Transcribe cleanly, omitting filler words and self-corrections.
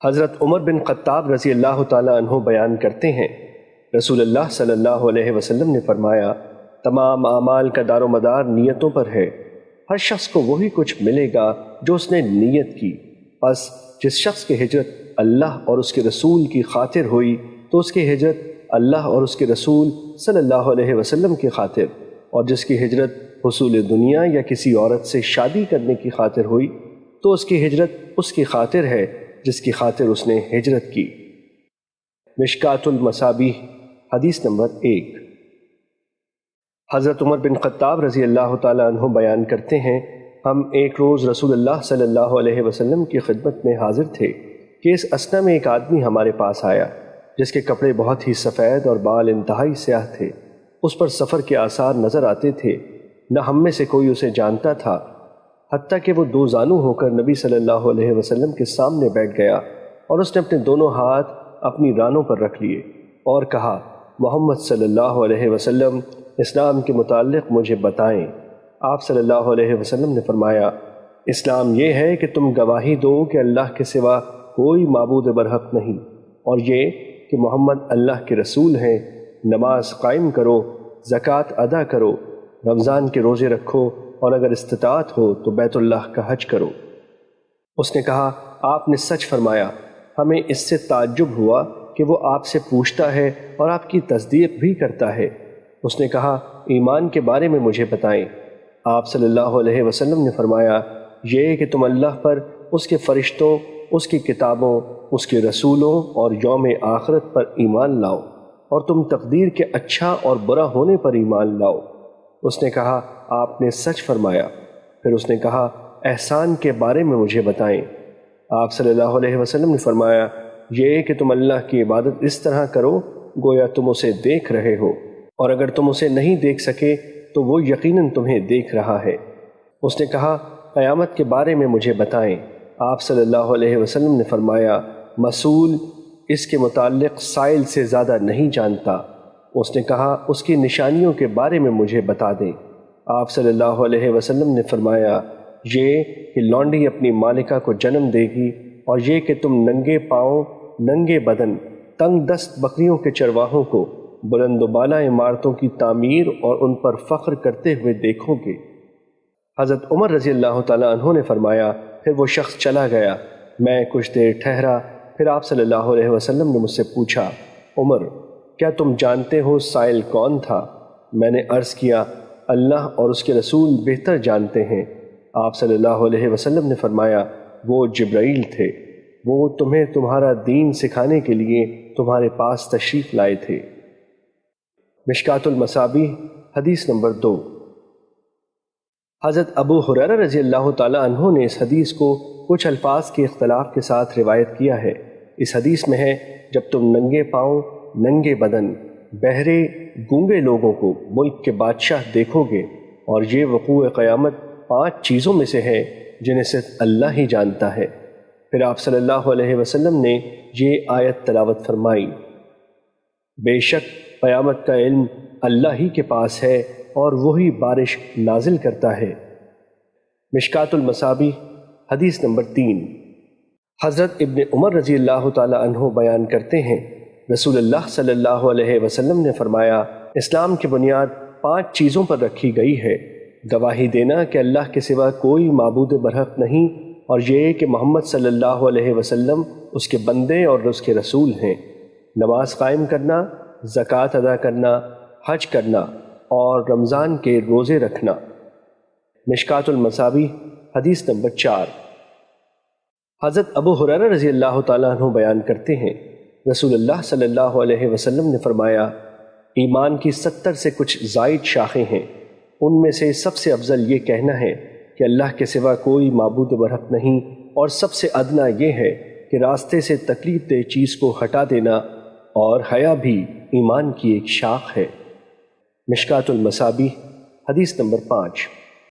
حضرت عمر بن خطاب رضی اللہ تعالیٰ عنہ بیان کرتے ہیں، رسول اللہ صلی اللہ علیہ وسلم نے فرمایا، تمام اعمال کا دار و مدار نیتوں پر ہے۔ ہر شخص کو وہی کچھ ملے گا جو اس نے نیت کی۔ پس جس شخص کی ہجرت اللہ اور اس کے رسول کی خاطر ہوئی تو اس کی ہجرت اللہ اور اس کے رسول صلی اللہ علیہ وسلم کی خاطر، اور جس کی ہجرت حصول دنیا یا کسی عورت سے شادی کرنے کی خاطر ہوئی تو اس کی ہجرت اس کی خاطر ہے جس کی خاطر اس نے ہجرت کی۔ مشکات المصابیح حدیث نمبر 1۔ حضرت عمر بن خطاب رضی اللہ تعالیٰ عنہ بیان کرتے ہیں، ہم ایک روز رسول اللہ صلی اللہ علیہ وسلم کی خدمت میں حاضر تھے کہ اس اثنا میں ایک آدمی ہمارے پاس آیا جس کے کپڑے بہت ہی سفید اور بال انتہائی سیاہ تھے۔ اس پر سفر کے آثار نظر آتے تھے، نہ ہم میں سے کوئی اسے جانتا تھا، حتیٰ کہ وہ دو زانو ہو کر نبی صلی اللہ علیہ وسلم کے سامنے بیٹھ گیا اور اس نے اپنے دونوں ہاتھ اپنی رانوں پر رکھ لیے اور کہا، محمد صلی اللہ علیہ وسلم اسلام کے متعلق مجھے بتائیں۔ آپ صلی اللہ علیہ وسلم نے فرمایا، اسلام یہ ہے کہ تم گواہی دو کہ اللہ کے سوا کوئی معبود برحق نہیں، اور یہ کہ محمد اللہ کے رسول ہیں، نماز قائم کرو، زکوٰۃ ادا کرو، رمضان کے روزے رکھو، اور اگر استطاعت ہو تو بیت اللہ کا حج کرو۔ اس نے کہا، آپ نے سچ فرمایا۔ ہمیں اس سے تعجب ہوا کہ وہ آپ سے پوچھتا ہے اور آپ کی تصدیق بھی کرتا ہے۔ اس نے کہا، ایمان کے بارے میں مجھے بتائیں۔ آپ صلی اللہ علیہ وسلم نے فرمایا، یہ کہ تم اللہ پر، اس کے فرشتوں، اس کی کتابوں، اس کے رسولوں اور یوم آخرت پر ایمان لاؤ، اور تم تقدیر کے اچھا اور برا ہونے پر ایمان لاؤ۔ اس نے کہا، آپ نے سچ فرمایا۔ پھر اس نے کہا، احسان کے بارے میں مجھے بتائیں۔ آپ صلی اللہ علیہ وسلم نے فرمایا، یہ کہ تم اللہ کی عبادت اس طرح کرو گویا تم اسے دیکھ رہے ہو، اور اگر تم اسے نہیں دیکھ سکے تو وہ یقیناً تمہیں دیکھ رہا ہے۔ اس نے کہا، قیامت کے بارے میں مجھے بتائیں۔ آپ صلی اللہ علیہ وسلم نے فرمایا، مسئول اس کے متعلق سائل سے زیادہ نہیں جانتا۔ اس نے کہا، اس کی نشانیوں کے بارے میں مجھے بتا دیں۔ آپ صلی اللہ علیہ وسلم نے فرمایا، یہ کہ لونڈی اپنی مالکہ کو جنم دے گی، اور یہ کہ تم ننگے پاؤں، ننگے بدن، تنگ دست بکریوں کے چرواہوں کو بلند و بالا عمارتوں کی تعمیر اور ان پر فخر کرتے ہوئے دیکھو گے۔ حضرت عمر رضی اللہ تعالیٰ عنہ نے فرمایا، پھر وہ شخص چلا گیا۔ میں کچھ دیر ٹھہرا، پھر آپ صلی اللہ علیہ وسلم نے مجھ سے پوچھا، عمر، کیا تم جانتے ہو سائل کون تھا؟ میں نے عرض کیا، اللہ اور اس کے رسول بہتر جانتے ہیں۔ آپ صلی اللہ علیہ وسلم نے فرمایا، وہ جبرائیل تھے، وہ تمہیں تمہارا دین سکھانے کے لیے تمہارے پاس تشریف لائے تھے۔ مشکات المصابیح حدیث نمبر 2۔ حضرت ابو ہریرہ رضی اللہ تعالیٰ عنہ نے اس حدیث کو کچھ الفاظ کے اختلاف کے ساتھ روایت کیا ہے۔ اس حدیث میں ہے، جب تم ننگے پاؤں، ننگے بدن، بہرے، گونگے لوگوں کو ملک کے بادشاہ دیکھو گے، اور یہ وقوع قیامت 5 چیزوں میں سے ہے جنہیں صرف اللہ ہی جانتا ہے۔ پھر آپ صلی اللہ علیہ وسلم نے یہ آیت تلاوت فرمائی، بے شک قیامت کا علم اللہ ہی کے پاس ہے اور وہی بارش نازل کرتا ہے۔ مشکات المصابیح حدیث نمبر 3۔ حضرت ابن عمر رضی اللہ تعالی عنہ بیان کرتے ہیں، رسول اللہ صلی اللہ علیہ وسلم نے فرمایا، اسلام کی بنیاد 5 چیزوں پر رکھی گئی ہے، گواہی دینا کہ اللہ کے سوا کوئی معبود برحق نہیں، اور یہ کہ محمد صلی اللہ علیہ وسلم اس کے بندے اور اس کے رسول ہیں، نماز قائم کرنا، زکوٰۃ ادا کرنا، حج کرنا، اور رمضان کے روزے رکھنا۔ مشکات المصابیح حدیث نمبر 4۔ حضرت ابو ہریرہ رضی اللہ تعالیٰ عنہ بیان کرتے ہیں، رسول اللہ صلی اللہ علیہ وسلم نے فرمایا، ایمان کی 70 سے کچھ زائد شاخیں ہیں، ان میں سے سب سے افضل یہ کہنا ہے کہ اللہ کے سوا کوئی معبود برحق نہیں، اور سب سے ادنا یہ ہے کہ راستے سے تکلیف دہ چیز کو ہٹا دینا، اور حیا بھی ایمان کی ایک شاخ ہے۔ مشکات المصابیح حدیث نمبر 5۔